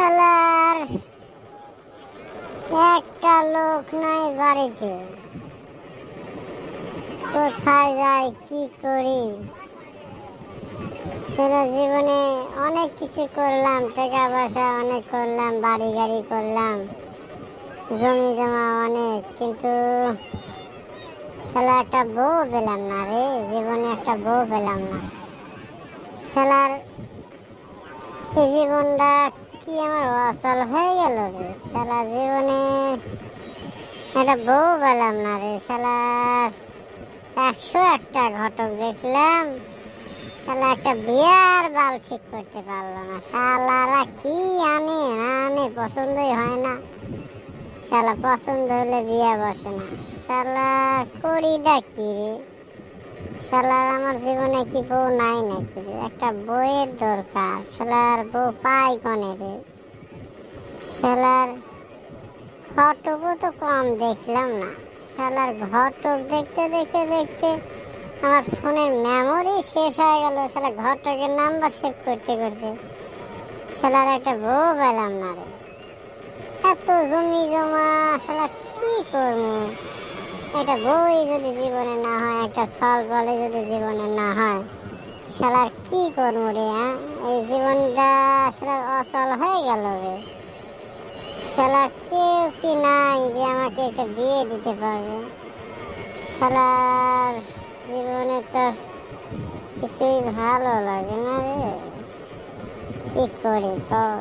শালার একটা লোক নাই বাড়িতে, কোথায় যাই কি করি। জীবনে অনেক কিছু করলাম, টাকা পয়সা অনেক করলাম, বাড়ি গাড়ি করলাম, জমি জমা অনেক, কিন্তু শালা একটা বউ পেলাম না রে। জীবনে একটা বউ পেলাম না। শালার এই জীবনটা কি আমার অচল হয়ে গেল রে। শালা জীবনে একটা বউ পেলাম না রে। শালার 101টা ঘটক দেখলাম, শালা একটা বিয়ার বাল ঠিক করতে পারলো না। শালারা কি আনে না আনে, পছন্দই হয় না। শালা পছন্দ হলে বিয়া বসে না। শালা করিটা কি রে। শালার আমার জীবনে কি বউ নাই নাকি রে? একটা বউয়ের দরকার। শালার বউ পাই কনে রে। শালার ঘটকও তো কম দেখলাম না। শালার ঘটক দেখতে দেখতে দেখতে আমার ফোনের মেমোরি শেষ হয়ে গেল। শালা ঘটকের নাম্বার সেভ করতে করতে শালার একটা বউ পেলাম না রে। এত জমি জমা, শালা কি করবো? একটা বই যদি জীবনে না হয়, একটা ছল বলে যদি জীবনে না হয়, শালার কি করবো রে? এই জীবনটা শালার অচল হয়ে গেল রে। শালা কেউ কি নাই যে আমাকে একটা বিয়ে দিতে পারবে? শালার জীবনে তো কিছুই ভালো লাগে না রে। কি করি কও?